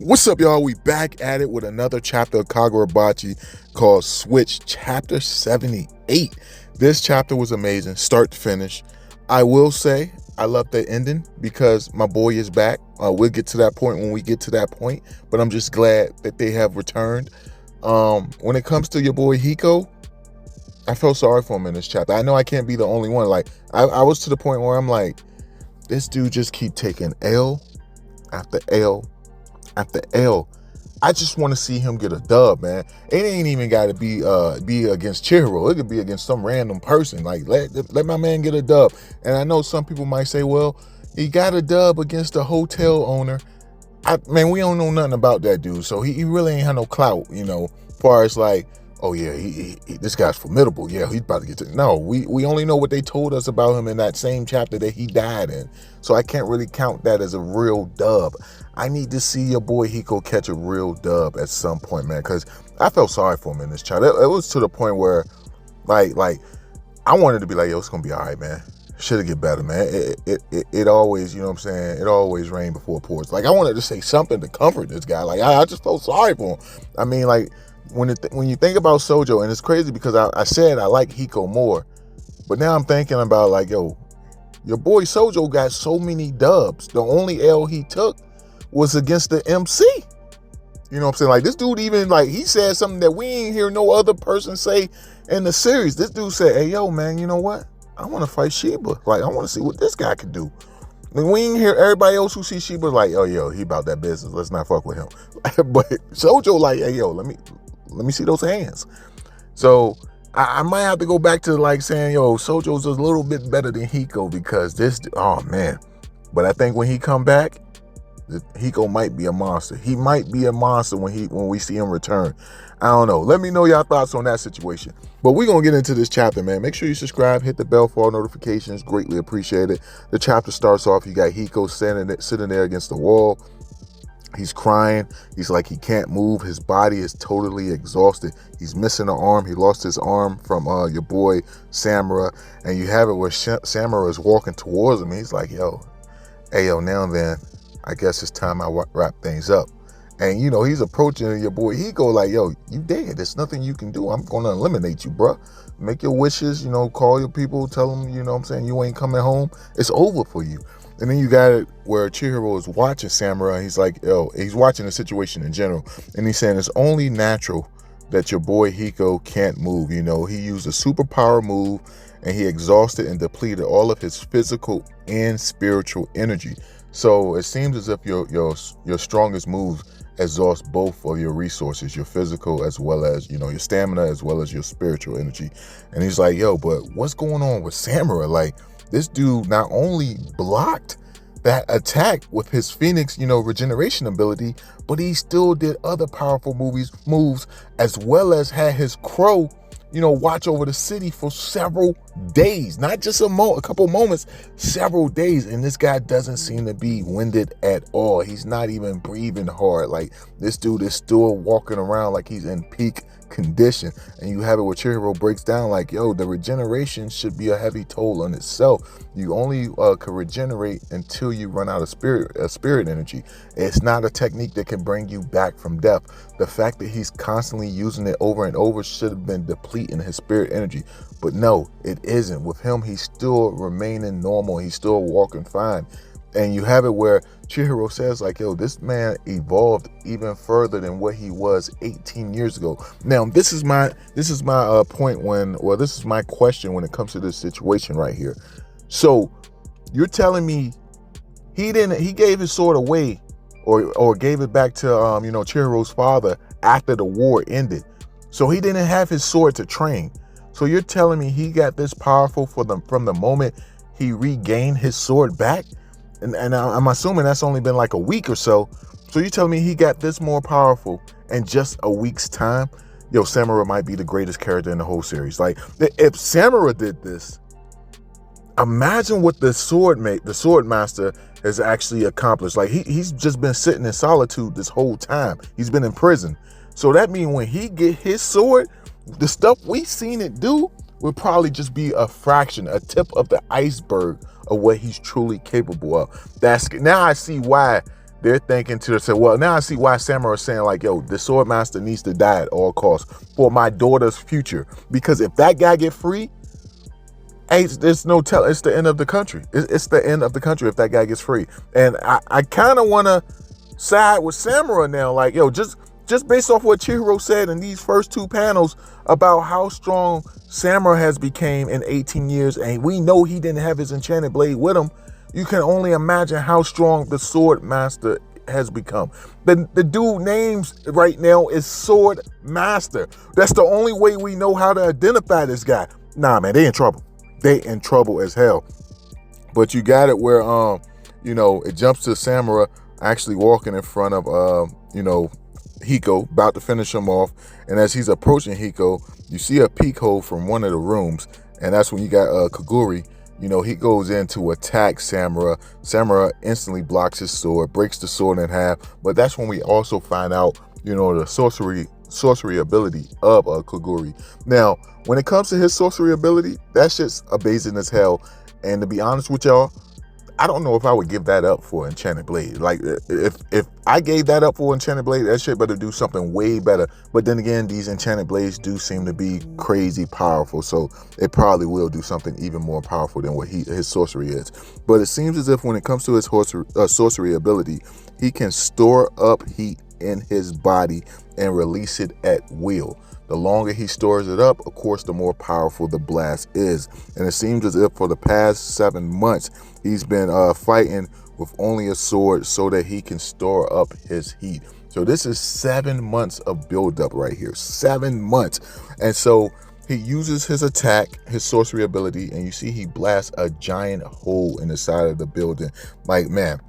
What's up, y'all? We back at it with another chapter of Kagurabachi called Switch, Chapter 78. This chapter was amazing, start to finish. I will say I love the ending because my boy is back. We'll get to that point when we get to that point, but I'm just glad that they have returned. When it comes to your boy Hiko, I felt sorry for him in this chapter. I know I can't be the only one. Like, I was to the point where I'm like, this dude just keep taking L after L after L. I just want to see him get a dub, man. It ain't even got to be against Chihiro. It could be against some random person. Like, let my man get a dub. And I know some people might say, well, he got a dub against a hotel owner. Man, we don't know nothing about that dude, so he really ain't had no clout, as far as like, oh yeah, he this guy's formidable. Yeah, he's about to get to. No, we only know what they told us about him in that same chapter that he died in. So I can't really count that as a real dub. I need to see your boy Hiko catch a real dub at some point, man, because I felt sorry for him in this chapter. It was to the point where, like I wanted to be like, yo, it's gonna be all right, man. Should get better, man. It always, you know what I'm saying? It always rain before it pours. Like, I wanted to say something to comfort this guy. Like, I just felt sorry for him. I mean, like, when you think about Sojo, and it's crazy because I said I like Hiko more, but now I'm thinking about, like, yo, your boy Sojo got so many dubs. The only L he took was against the MC. You know what I'm saying? Like, this dude even, like, he said something that we ain't hear no other person say in the series. This dude said, hey, yo, man, you know what? I want to fight Sheba. Like, I want to see what this guy can do. And we ain't hear everybody else who sees Sheba like, oh, yo, he about that business. Let's not fuck with him. But Sojo like, hey, yo, let me see those hands. So I might have to go back to, like, saying, yo, Sojo's a little bit better than Hiko because this, oh, man. But I think when he come back, Hiko might be a monster. He might be a monster when we see him return. I don't know. Let me know y'all thoughts on that situation. But we're going to get into this chapter, man. Make sure you subscribe, hit the bell for all notifications. Greatly appreciated. The chapter starts off, you got Hiko sitting there against the wall. He's crying. He's like he can't move. His body is totally exhausted. He's missing an arm. He lost his arm from your boy Samura. And you have it where Samura is walking towards him. He's like, yo, hey, yo, now then, I guess it's time I wrap things up. And, he's approaching your boy Hiko like, yo, you dead. There's nothing you can do. I'm going to eliminate you, bro. Make your wishes, call your people, tell them, what I'm saying, you ain't coming home. It's over for you. And then you got it where Chihiro is watching Samura. And he's like, yo, he's watching the situation in general. And he's saying it's only natural that your boy Hiko can't move. He used a superpower move and he exhausted and depleted all of his physical and spiritual energy. So it seems as if your strongest moves exhaust both of your resources, your physical as well as, your stamina as well as your spiritual energy. And he's like, yo, but what's going on with Samura? Like, this dude not only blocked that attack with his Phoenix, regeneration ability, but he still did other powerful moves as well as had his crow, watch over the city for several days, not just a couple moments, several days. And this guy doesn't seem to be winded at all. He's not even breathing hard. Like, this dude is still walking around like he's in peak condition. And you have it where Chihiro breaks down like, yo, the regeneration should be a heavy toll on itself. You only can regenerate until you run out of spirit energy. It's not a technique that can bring you back from death. The fact that he's constantly using it over and over should have been depleting his spirit energy. But no, it isn't. With him, he's still remaining normal. He's still walking fine. And you have it where Chihiro says like, yo, this man evolved even further than what he was 18 years ago. Now, this is my point this is my question when it comes to this situation right here. So you're telling me he gave his sword away or gave it back to, Chihiro's father after the war ended. So he didn't have his sword to train. So you're telling me he got this powerful from the moment he regained his sword back? And I'm assuming that's only been like a week or so. So you telling me he got this more powerful in just a week's time? Yo, Samura might be the greatest character in the whole series. Like, if Samura did this, imagine what the sword master has actually accomplished. Like, he's just been sitting in solitude this whole time. He's been in prison. So that means when he get his sword, the stuff we seen it do would probably just be a fraction, a tip of the iceberg of what he's truly capable of. Now I see why they're thinking to themselves, well, now I see why Samura is saying like, yo, the sword master needs to die at all costs for my daughter's future. Because if that guy get free, hey, there's no tell. It's the end of the country. It's the end of the country if that guy gets free. And I kind of want to side with Samura now. Like, yo, just based off what Chihiro said in these first two panels about how strong Samura has became in 18 years, and we know he didn't have his enchanted blade with him. You can only imagine how strong the sword master has become. The dude names right now is Sword Master. That's the only way we know how to identify this guy. Nah, man, they in trouble. They in trouble as hell. But you got it where it jumps to Samura actually walking in front of Hiko, about to finish him off. And as he's approaching Hiko, you see a peek hole from one of the rooms, and that's when you got Kaguri. He goes in to attack Samura. Samura instantly blocks his sword, breaks the sword in half. But that's when we also find out, the sorcery ability of Kaguri. Now, when it comes to his sorcery ability, that shit's amazing as hell. And to be honest with y'all, I don't know if I would give that up for Enchanted Blade. Like, if I gave that up for Enchanted Blade, that shit better do something way better. But then again, these Enchanted Blades do seem to be crazy powerful, so it probably will do something even more powerful than what his sorcery is. But it seems as if when it comes to his sorcery ability, he can store up heat in his body and release it at will. The longer he stores it up, of course, the more powerful the blast is. And it seems as if for the past 7 months, he's been fighting with only a sword so that he can store up his heat. So this is 7 months of buildup right here, 7 months. And so he uses his attack, his sorcery ability, and you see he blasts a giant hole in the side of the building. Like, man,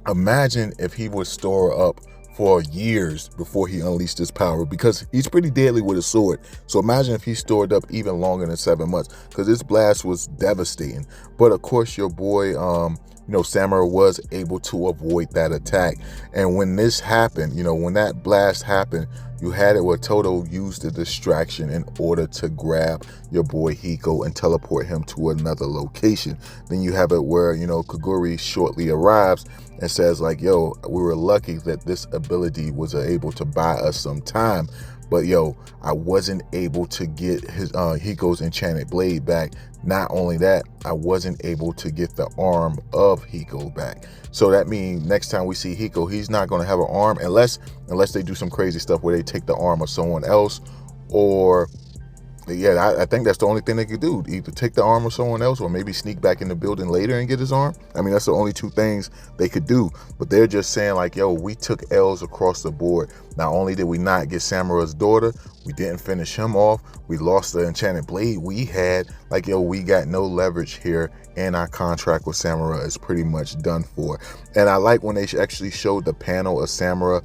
imagine if he would store up for years before he unleashed his power, because he's pretty deadly with a sword. So imagine if he stored up even longer than 7 months, because this blast was devastating. But of course, your boy, Samura was able to avoid that attack. And when this happened, when that blast happened, you had it where Toto used the distraction in order to grab your boy Hiko and teleport him to another location. Then you have it where, Kaguri shortly arrives and says like, yo, we were lucky that this ability was able to buy us some time. But I wasn't able to get his Hiko's enchanted blade back. Not only that, I wasn't able to get the arm of Hiko back. So that means next time we see Hiko, he's not going to have an arm unless they do some crazy stuff where they take the arm of someone else, or I think that's the only thing they could do. Either take the arm of someone else or maybe sneak back in the building later and get his arm. I mean, that's the only two things they could do. But they're just saying like, yo, we took L's across the board. Not only did we not get Samura's daughter, we didn't finish him off. We lost the enchanted blade we had. Like, yo, we got no leverage here, and our contract with Samura is pretty much done for. And I like when they actually showed the panel of Samura,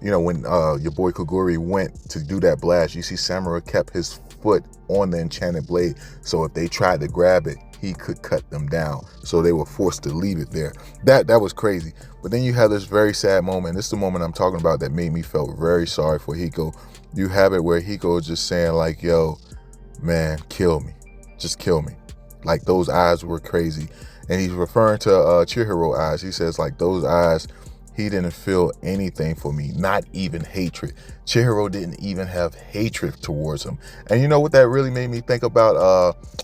when your boy Kaguri went to do that blast, you see Samura kept his foot on the enchanted blade, so if they tried to grab it, he could cut them down. So they were forced to leave it there. That was crazy. But then you have this very sad moment. This is the moment I'm talking about that made me feel very sorry for Hiko. You have it where Hiko is just saying like, yo, man, kill me. Just kill me. Like, those eyes were crazy. And he's referring to Chihiro eyes. He says like, those eyes, he didn't feel anything for me, not even hatred. Chihiro didn't even have hatred towards him. And you know what that really made me think about?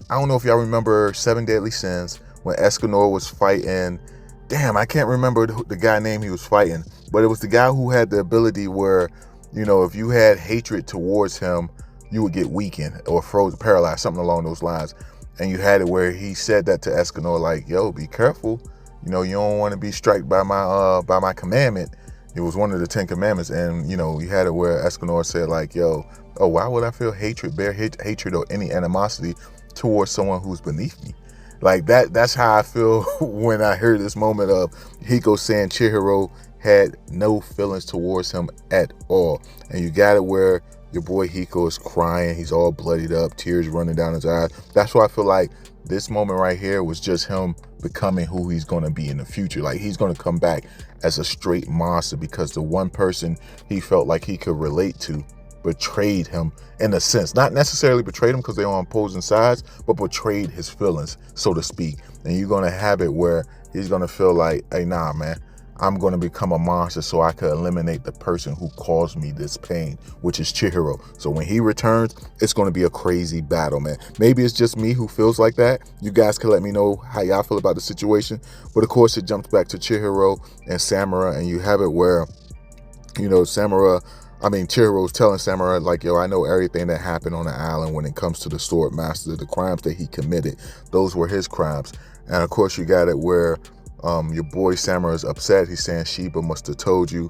I don't know if y'all remember 7 Deadly Sins, when Escanor was fighting. Damn, I can't remember the guy name he was fighting, but it was the guy who had the ability where, if you had hatred towards him, you would get weakened or frozen, paralyzed, something along those lines. And you had it where he said that to Escanor, like, yo, be careful. You don't want to be struck by my commandment. It was one of the 10 commandments. And, you had it where Escanor said like, yo, oh, why would I feel bear hatred or any animosity towards someone who's beneath me? Like that's how I feel when I heard this moment of Hiko saying Chihiro had no feelings towards him at all. And you got it where your boy Hiko is crying. He's all bloodied up, tears running down his eyes. That's why I feel like this moment right here was just him becoming who he's going to be in the future. Like, he's going to come back as a straight monster because the one person he felt like he could relate to betrayed him, in a sense. Not necessarily betrayed him because they're on opposing sides, but betrayed his feelings, so to speak. And you're going to have it where he's going to feel like, hey, nah, man, I'm going to become a monster so I could eliminate the person who caused me this pain, which is Chihiro. So when he returns, it's going to be a crazy battle, man. Maybe it's just me who feels like that. You guys can let me know how y'all feel about the situation. But of course, it jumps back to Chihiro and Samura, and you have it where, Chihiro's telling Samura, like, yo, I know everything that happened on the island when it comes to the sword master, the crimes that he committed. Those were his crimes. And of course, you got it where your boy Samura is upset. He's saying Shiba must have told you.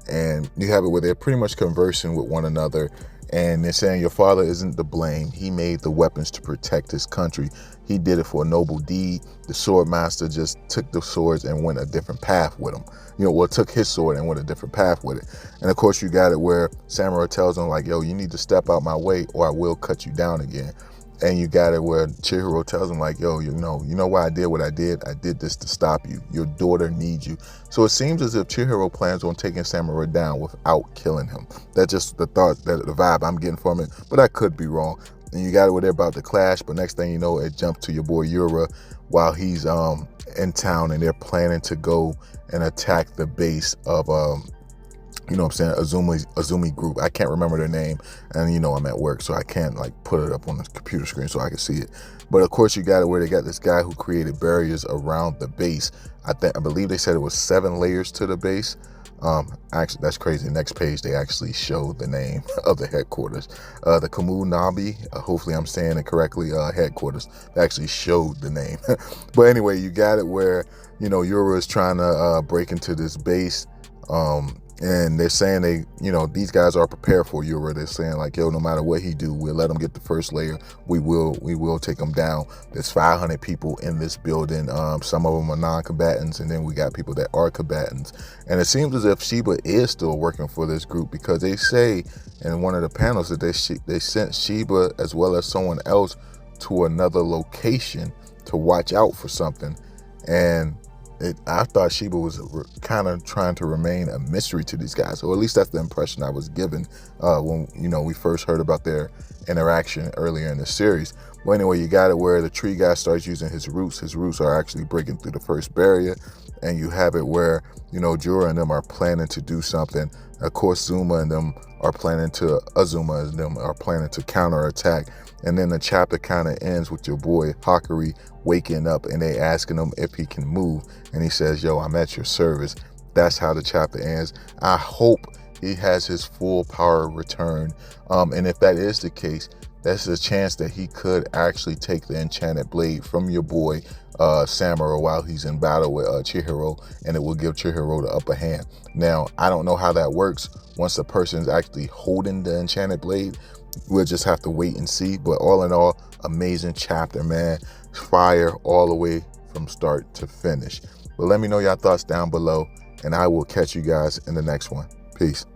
And you have it where they're pretty much conversing with one another. And they're saying your father isn't to blame. He made the weapons to protect his country. He did it for a noble deed. The sword master just took the swords and went a different path with them. Took his sword and went a different path with it. And of course, you got it where Samura tells him, like, yo, you need to step out my way or I will cut you down again. And you got it where Chihiro tells him, like, yo, you know why I did what I did? I did this to stop you. Your daughter needs you. So it seems as if Chihiro plans on taking Samura down without killing him. That's just the thought, the vibe I'm getting from it, but I could be wrong. And you got it where they're about to clash, but next thing you know, it jumps to your boy Yura while he's in town, and they're planning to go and attack the base of Azumi group. I can't remember their name, and I'm at work, so I can't like put it up on the computer screen so I can see it. But of course, you got it where they got this guy who created barriers around the base. I believe they said it was 7 layers to the base. Actually, that's crazy. Next page, they actually show the name of the headquarters. The Kamunabi, hopefully I'm saying it correctly, headquarters. They actually showed the name. But anyway, you got it where, Yura is trying to break into this base. And they're saying these guys are prepared for Yura. They're saying, like, yo, no matter what he do, we'll let him get the first layer. We will take him down. There's 500 people in this building. Some of them are non-combatants, and then we got people that are combatants. And it seems as if Shiba is still working for this group, because they say in one of the panels that they sent Shiba as well as someone else to another location to watch out for something. And I thought Shiba was kind of trying to remain a mystery to these guys, or at least that's the impression I was given when we first heard about their interaction earlier in the series. But anyway, you got it where the tree guy starts using his roots. His roots are actually breaking through the first barrier, and you have it where Jura and them are planning to do something. Of course, Azuma and them are planning to counterattack. And then the chapter kind of ends with your boy Hakari waking up, and they asking him if he can move, and he says, yo, I'm at your service. That's how the chapter ends. I hope he has his full power return, and if that is the case, that's a chance that he could actually take the enchanted blade from your boy Samura while he's in battle with Chihiro, and it will give Chihiro the upper hand. Now, I don't know how that works once a person's actually holding the enchanted blade. We'll just have to wait and see. But all in all, amazing chapter, man. Fire all the way from start to finish. But let me know your thoughts down below, and I will catch you guys in the next one. Peace.